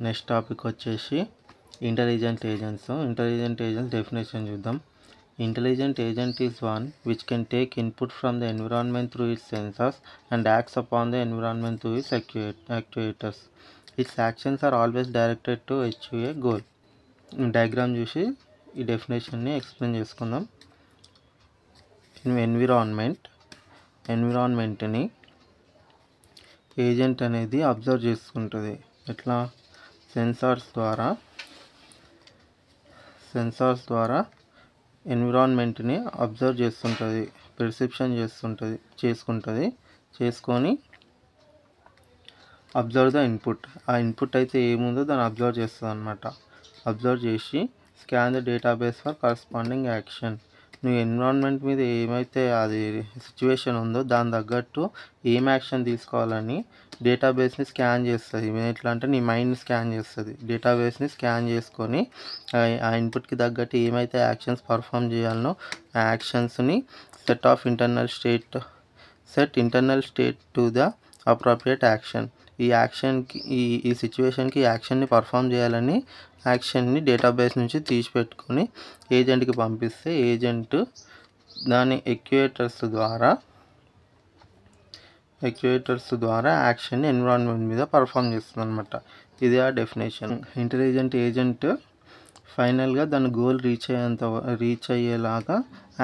Next topic వచ్చేసి intelligent agents. Intelligent agents definition చూద్దాం. Intelligent agent is one which can take input from the environment through its sensors and acts upon the environment through its actuators. Its actions are always directed to achieve a goal. Diagram చూసి ఈ డెఫినేషన్ని explain చేసుకుందాం. ఎన్విరాన్మెంట్ని agent అనేది observe చేసుకుంటుంది. ఎట్లా? Sensors ద్వారా ఎన్విరాన్మెంట్ని observe చేస్తుంటుంది, perception చేసుకొని observe the input. ఆ ఇన్పుట్ అయితే ఏముందో దాన్ని అబ్జర్వ్ చేస్తుంది అనమాట. అబ్జర్వ్ చేసి scan the database for corresponding action. నువ్వు ఎన్విరాన్మెంట్ మీద ఏమైతే అది సిచ్యువేషన్ ఉందో దాని తగ్గట్టు ఏం యాక్షన్ తీసుకోవాలని డేటాబేస్ని స్కాన్ చేస్తుంది. ఎట్లా అంటే నీ మైండ్ని స్కాన్ చేస్తుంది. డేటాబేస్ని స్కాన్ చేసుకొని ఆ ఇన్పుట్కి తగ్గట్టు ఏమైతే యాక్షన్స్ పర్ఫామ్ చేయాలనో ఆ యాక్షన్స్ని set internal state to the appropriate action. ఈ యాక్షన్కి ఈ సిచ్యువేషన్కి యాక్షన్ని పర్ఫామ్ చేయాలని యాక్షన్ని డేటాబేస్ నుంచి తీసిపెట్టుకొని ఏజెంట్కి పంపిస్తే ఏజెంట్ దాని యాక్యుయేటర్స్ ద్వారా యాక్షన్ని ఎన్విరాన్మెంట్ మీద పర్ఫామ్ చేస్తుంది అనమాట. ఇది ఆ డెఫినేషన్. ఇంటెలిజెంట్ ఏజెంట్ ఫైనల్గా దాని గోల్ రీచ్ అయ్యేలాగా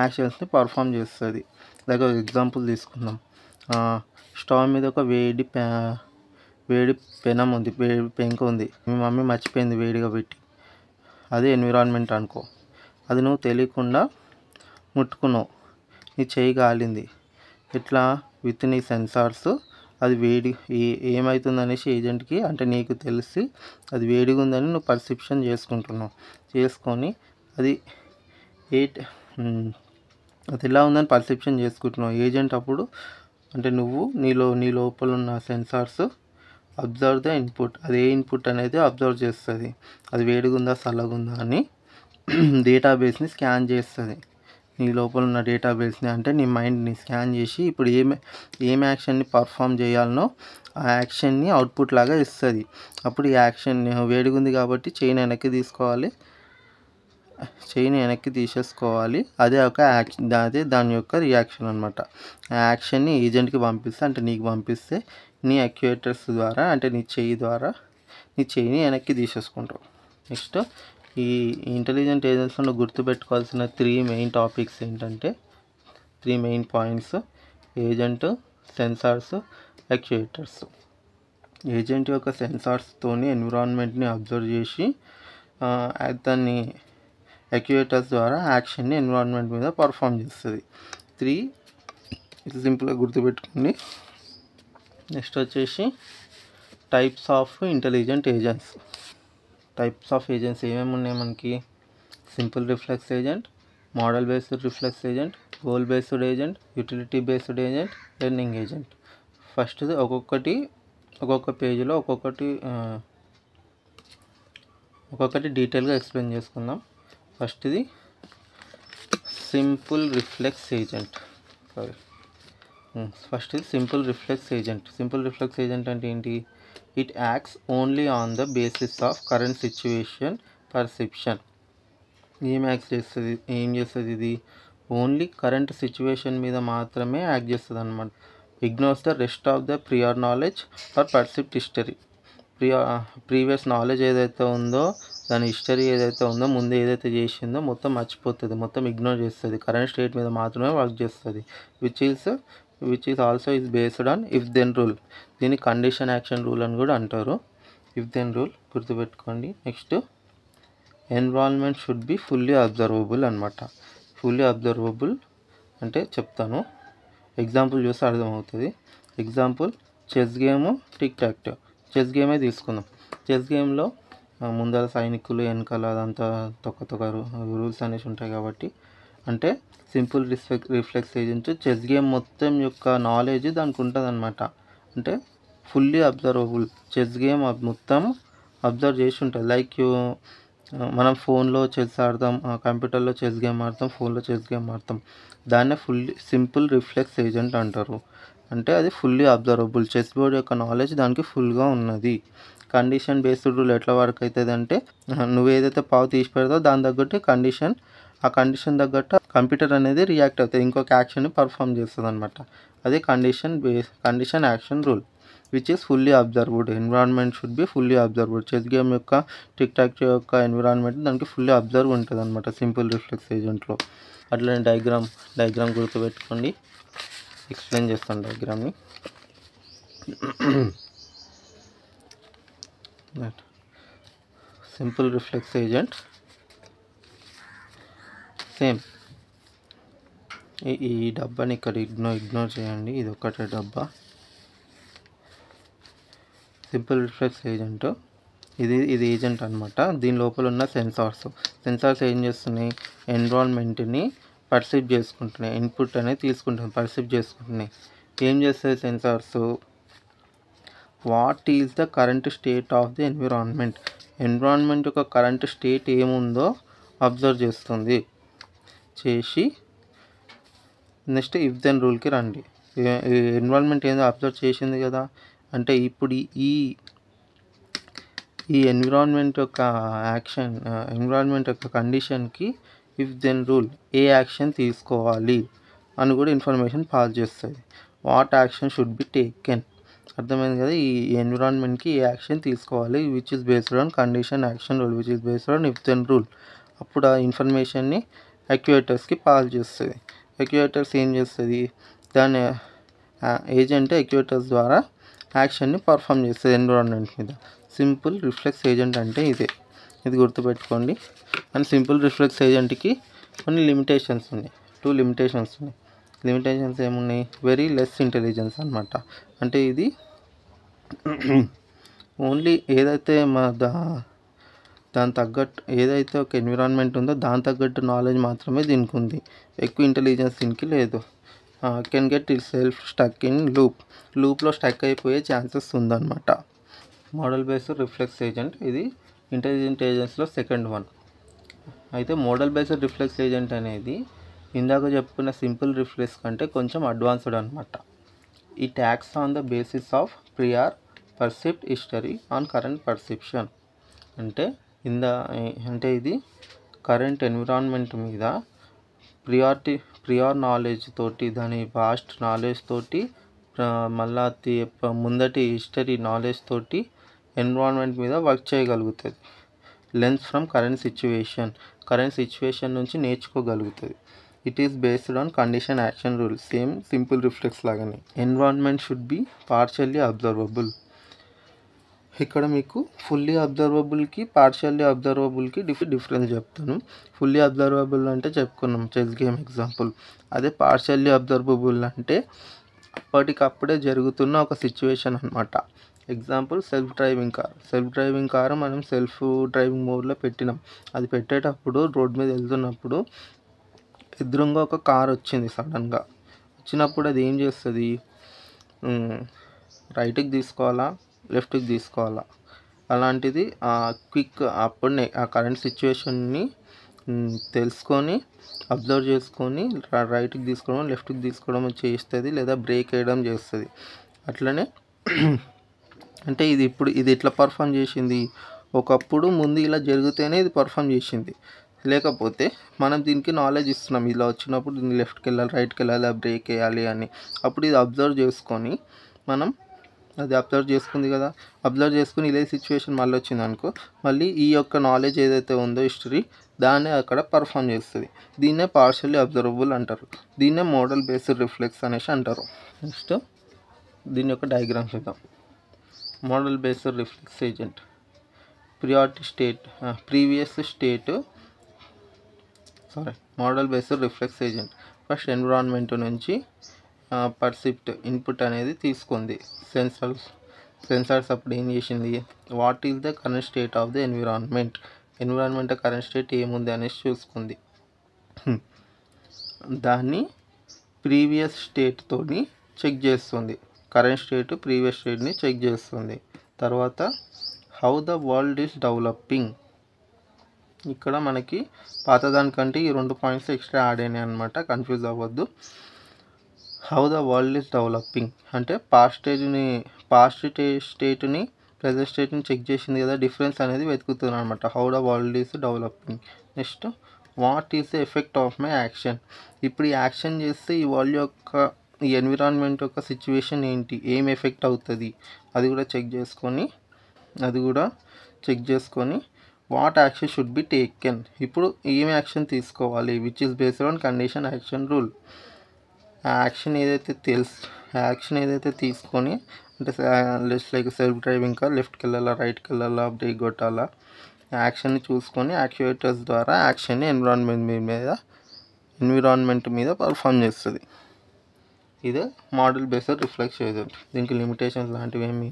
యాక్షన్స్ని పర్ఫామ్ చేస్తుంది. లైక్ ఒక ఎగ్జాంపుల్ తీసుకుందాం. స్టవ్ మీద ఒక వేడి పెనం ఉంది, వేడి పెంక ఉంది. మీ మమ్మీ మర్చిపోయింది వేడిగా పెట్టి. అదే ఎన్విరాన్మెంట్ అనుకో. అది నువ్వు తెలియకుండా ముట్టుకున్నావు, నీ చేయి కాలింది. ఇట్లా విత్ నీ సెన్సార్స్ అది వేడి ఏమవుతుందనేసి ఏజెంట్కి అంటే నీకు తెలిసి అది వేడిగా ఉందని నువ్వు పర్సెప్షన్ చేసుకొని అది అది ఎలా ఉందని పర్సెప్షన్ చేసుకుంటున్నావు. ఏజెంట్ అప్పుడు అంటే నువ్వు నీ లోపల ఉన్న సెన్సార్స్ అబ్జర్వ్ ద ఇన్పుట్. అది ఏ ఇన్పుట్ అనేది అబ్జర్వ్ చేస్తుంది. అది వేడిగుందా చల్లగుందా అని డేటాబేస్ని స్కాన్ చేస్తుంది. నీ లోపల ఉన్న డేటాబేస్ని అంటే నీ మైండ్ని స్కాన్ చేసి ఇప్పుడు ఏం యాక్షన్ని పర్ఫామ్ చేయాలనో ఆ యాక్షన్ని అవుట్పుట్ లాగా ఇస్తుంది. అప్పుడు ఈ యాక్షన్ వేడిగుంది కాబట్టి చెయ్యిని వెనక్కి తీసేసుకోవాలి. అదే ఒక యాక్షన్, దాని యొక్క రియాక్షన్ అనమాట. ఆ యాక్షన్ని ఏజెంట్కి పంపిస్తే అంటే నీకు పంపిస్తే నీ యాక్యుయేటర్స్ ద్వారా అంటే నీ చెయ్యిని వెనక్కి తీసేసుకుంటావు. నెక్స్ట్ ఈ ఇంటెలిజెంట్ ఏజెంట్స్లో గుర్తుపెట్టుకోవాల్సిన 3 మెయిన్ టాపిక్స్ ఏంటంటే 3 main points: agent, sensors, actuators. Agent యొక్క సెన్సార్స్తోని ఎన్విరాన్మెంట్ని అబ్జర్వ్ చేసి దాన్ని యాక్యుయేటర్స్ ద్వారా యాక్షన్ని ఎన్విరాన్మెంట్ మీద పర్ఫామ్ చేస్తుంది. 3 ఇది సింపుల్గా గుర్తుపెట్టుకోండి. నెక్స్ట్ వచ్చేసి types of intelligent agents. Types of agents ఏమేమి ఉన్నాయి మనకి? Simple reflex agent, model based reflex agent, goal based agent, utility based agent, learning agent. ఫస్ట్ది ఒక్కొక్క పేజీలో ఒక్కొక్కటి డీటెయిల్గా ఎక్స్ప్లెయిన్ చేసుకుందాం. ఫస్ట్ది simple reflex agent. Simple reflex agent అంటే ఏంటి? It acts only on the basis of current situation perception. ఏం చేస్తుంది ఇది? ఓన్లీ కరెంట్ సిచ్యువేషన్ మీద మాత్రమే యాక్ట్ చేస్తుంది అనమాట. Ignores the rest of the prior knowledge or percept history. Previous knowledge ఏదైతే ఉందో, దాని హిస్టరీ ఏదైతే ఉందో, ముందు ఏదైతే చేసిందో మొత్తం మర్చిపోతుంది, మొత్తం ఇగ్నోర్ చేస్తుంది. కరెంట్ స్టేట్ మీద మాత్రమే వర్క్ చేస్తుంది. Which is also based on if then rule. దీన్ని కండిషన్ యాక్షన్ రూల్ అని కూడా అంటారు. ఇఫ్ దెన్ రూల్ గుర్తుపెట్టుకోండి. Next environment should be fully observable అనమాట. ఫుల్లీ అబ్జర్వబుల్ అంటే చెప్తాను, ఎగ్జాంపుల్ చూస్తే అర్థమవుతుంది. Example chess game, tic tac toe. Chess గేమే తీసుకుందాం. చెస్ గేమ్లో ముందర సైనికులు, వెనకాల అదంతా తొక్క రూల్స్ అనేసి ఉంటాయి కాబట్టి అంటే simple reflex agent chess game మొత్తం యొక్క నాలెడ్జ్ దానికి ఉంటుంది అనమాట. అంటే ఫుల్లీ అబ్జర్వబుల్. చెస్ గేమ్ మొత్తం అబ్జర్వ్ చేసి ఉంటుంది. లైక్ మనం ఫోన్లో చెస్ ఆడతాం, కంప్యూటర్లో చెస్ గేమ్ ఆడతాం, ఫోన్లో చెస్ గేమ్ ఆడతాం. దాన్నే సింపుల్ రిఫ్లెక్స్ ఏజెంట్ అంటారు. అంటే అది ఫుల్లీ అబ్జర్వబుల్. చెస్ బోర్డ్ యొక్క నాలెడ్జ్ దానికి ఫుల్గా ఉన్నది. కండిషన్ బేస్డ్ రూల్ ఎట్లా వర్క్ అవుతుంది అంటే, నువ్వు ఏదైతే పావు తీసి పెడతావో దాని తగ్గట్టు ఆ కండిషన్ తగ్గట్టు కంప్యూటర్ అనేది రియాక్ట్ అవుతుంది, ఇంకొక యాక్షన్ని పర్ఫామ్ చేస్తుంది అనమాట. అదే condition action rule which is fully observed. Environment should be fully observed. Chess game యొక్క టిక్ టాక్ యొక్క ఎన్విరాన్మెంట్ దానికి ఫుల్లీ అబ్జర్వ్ ఉంటుంది అనమాట సింపుల్ రిఫ్లెక్స్ ఏజెంట్లో. అట్లనే డయాగ్రామ్ గుర్తుపెట్టుకోండి, ఎక్స్ప్లెయిన్ చేస్తాను డయాగ్రామ్ని. Simple reflex agent same. ఈ డబ్బాని ఇక్కడ ఇగ్నోర్ చేయండి, ఇది ఒకటే డబ్బా. సింపుల్ రిఫ్లెక్స్ ఏజెంట్ ఇది ఏజెంట్ అనమాట. దీని లోపల ఉన్న సెన్సార్స్ ఏం చేస్తున్నాయి, ఎన్విరాన్మెంట్ని పర్సీవ్ చేసుకుంటున్నాయి, ఇన్పుట్ అనేది తీసుకుంటున్నాయి, పర్సీవ్ చేసుకుంటున్నాయి. ఏం చేస్తాయి sensors, what is the current state of the environment యొక్క కరెంట్ స్టేట్ ఏముందో అబ్జర్వ్ చేసి నెక్స్ట్ ఇఫ్ దెన్ రూల్కి రండి. ఎన్విరాన్మెంట్ ఏందో అబ్జర్వ్ చేసింది కదా, అంటే ఇప్పుడు ఈ ఎన్విరాన్మెంట్ యొక్క కండిషన్కి ఇఫ్ దెన్ రూల్ ఏ యాక్షన్ తీసుకోవాలి అని కూడా ఇన్ఫర్మేషన్ పాస్ చేస్తుంది. What action should be taken, అర్థమైంది కదా. ఈ ఎన్విరాన్మెంట్కి ఏ యాక్షన్ తీసుకోవాలి which is based on condition action rule which is based on if then rule. అప్పుడు ఆ ఇన్ఫర్మేషన్ని యాక్యుయేటర్స్కి పాస్ చేస్తుంది. యాక్యుయేటర్స్ ఏం చేస్తుంది, దాని ఏజెంట్ యాక్యుయేటర్స్ ద్వారా యాక్షన్ని పర్ఫామ్ చేస్తుంది ఎన్విరాన్మెంట్ మీద. సింపుల్ రిఫ్లెక్స్ ఏజెంట్ అంటే ఇది గుర్తుపెట్టుకోండి. అండ్ సింపుల్ రిఫ్లెక్స్ ఏజెంట్కి కొన్ని లిమిటేషన్స్ ఉన్నాయి, 2 లిమిటేషన్స్ ఉన్నాయి. లిమిటేషన్స్ ఏమున్నాయి, వెరీ లెస్ ఇంటెలిజెన్స్ అనమాట. అంటే ఇది ఓన్లీ ఏదైతే దాని తగ్గట్టు ఏదైతే ఒక ఎన్విరాన్మెంట్ ఉందో దాని తగ్గట్టు నాలెడ్జ్ మాత్రమే దీనికి ఉంది, ఎక్కువ ఇంటెలిజెన్స్ దీనికి లేదు. Can get itself stuck in లూప్లో స్టక్ అయిపోయే ఛాన్సెస్ ఉందన్నమాట. మోడల్ బేస్డ్ రిఫ్లెక్స్ ఏజెంట్ ఇది ఇంటెలిజెంట్ ఏజెంట్స్లో సెకండ్ వన్. అయితే మోడల్ బేస్డ్ రిఫ్లెక్స్ ఏజెంట్ అనేది ఇందాక చెప్పుకున్న సింపుల్ రిఫ్లెక్స్ కంటే కొంచెం అడ్వాన్స్డ్ అనమాట. It acts on the basis of prior percept history on current perception. అంటే ఇది కరెంట్ ఎన్విరాన్మెంట్ మీద ప్రియార్ నాలెడ్జ్ తోటి, దాని పాస్ట్ నాలెడ్జ్ తోటి, మళ్ళా ముందటి హిస్టరీ నాలెడ్జ్ తోటి ఎన్విరాన్మెంట్ మీద వర్క్ చేయగలుగుతుంది. లెన్స్ ఫ్రమ్ కరెంట్ సిచ్యువేషన్ నుంచి నేర్చుకోగలుగుతుంది. It is based on condition action rule, same simple reflex లాగానే. Environment should be partially observable. ఇక్కడ మీకు ఫుల్లీ అబ్జర్వబుల్కి పార్షియల్లీ అబ్జర్వబుల్కి డిఫరెన్స్ చెప్తాను. ఫుల్లీ అబ్జర్వబుల్ అంటే చెప్పుకున్నాం చెస్ గేమ్ ఎగ్జాంపుల్. అదే పార్షియల్లీ అబ్జర్వబుల్ అంటే అప్పటికప్పుడే జరుగుతున్న ఒక సిచ్యువేషన్ అనమాట. ఎగ్జాంపుల్ సెల్ఫ్ డ్రైవింగ్ కారు మనం సెల్ఫ్ డ్రైవింగ్ మోడ్లో పెట్టినాం. అది పెట్టేటప్పుడు రోడ్ మీద వెళ్తున్నప్పుడు ఎదురుగా ఒక కార్ వచ్చింది. సడన్గా వచ్చినప్పుడు అది ఏం చేస్తుంది, రైట్కి తీసుకోవాలా లెఫ్ట్కి తీసుకోవాలా, అలాంటిది అప్పుడే ఆ కరెంట్ సిచ్యువేషన్ని తెలుసుకొని అబ్జర్వ్ చేసుకొని రైట్కి తీసుకోవడం లెఫ్ట్కి తీసుకోవడం చేస్తుంది, లేదా బ్రేక్ వేయడం చేస్తుంది. అట్లనే అంటే ఇది ఎట్లా పర్ఫామ్ చేసింది, ఒకప్పుడు ముందు ఇలా జరిగితేనే ఇది పర్ఫామ్ చేసింది. లేకపోతే మనం దీనికి నాలెడ్జ్ ఇస్తున్నాం, ఇలా వచ్చినప్పుడు దీన్ని లెఫ్ట్కి వెళ్ళాలి రైట్కి వెళ్ళాలి బ్రేక్ వేయాలి అని. అప్పుడు ఇది అబ్జర్వ్ చేసుకొని అది అబ్జర్వ్ చేసుకుంది కదా, అబ్జర్వ్ చేసుకుని ఇదే సిచ్యువేషన్ మళ్ళీ వచ్చింది అనుకో, మళ్ళీ ఈ యొక్క నాలెడ్జ్ ఏదైతే ఉందో హిస్టరీ దాన్నే అక్కడ పర్ఫామ్ చేస్తుంది. దీన్నే పార్షియల్లీ అబ్జర్వబుల్ అంటారు, దీన్నే మోడల్ బేస్డ్ రిఫ్లెక్స్ అనేసి అంటారు. నెక్స్ట్ దీని యొక్క డయాగ్రామ్ చూద్దాం. Model based reflex agent model based reflex agent first environment నుంచి పర్సిప్ట్ ఇన్పుట్ అనేది తీసుకుంది. సెన్సార్స్ అప్పుడు ఏం చేసింది, what is the current state of the environment current state ఏముంది అనేసి చూసుకుంది. దాన్ని ప్రీవియస్ స్టేట్తోని చెక్ చేస్తుంది, కరెంట్ స్టేట్ ప్రీవియస్ స్టేట్ని చెక్ చేస్తుంది. తర్వాత how the world is developing, ఇక్కడ మనకి పాతదానికంటే ఈ 2 పాయింట్స్ ఎక్స్ట్రా యాడ్ అయినాయి అనమాట, కన్ఫ్యూజ్ అవ్వద్దు. How the world is developing అంటే పాస్ట్ స్టేట్ని ప్రెజెంట్ స్టేట్ని చెక్ చేసింది కదా, డిఫరెన్స్ అనేది వెతుకుతుంది అనమాట. How the world is developing. Next what is the effect of my action. ఇప్పుడు ఈ యాక్షన్ చేస్తే ఈ వరల్డ్ యొక్క, ఈ ఎన్విరాన్మెంట్ యొక్క సిచ్యువేషన్ ఏంటి, ఏం ఎఫెక్ట్ అవుతుంది, అది కూడా చెక్ చేసుకొని what action should be taken. ఇప్పుడు ఏం యాక్షన్ తీసుకోవాలి, which is based on condition action rule. Action ఏదైతే తీసుకొని, అంటే లైక్ సెల్ఫ్ డ్రైవింగ్ కార్ లెఫ్ట్కి వెళ్ళాలా, రైట్కి వెళ్ళాలా, బ్రేక్ కొట్టాలా, యాక్షన్ని చూసుకొని యాక్చువేటర్స్ ద్వారా యాక్షన్ని ఎన్విరాన్మెంట్ మీద పర్ఫామ్ చేస్తుంది. ఇదే మోడల్ బేస్డ్ రిఫ్లెక్స్ ఏజెంట్. దీనికి లిమిటేషన్స్ లాంటివి ఏమీ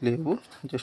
లేవు. జస్ట్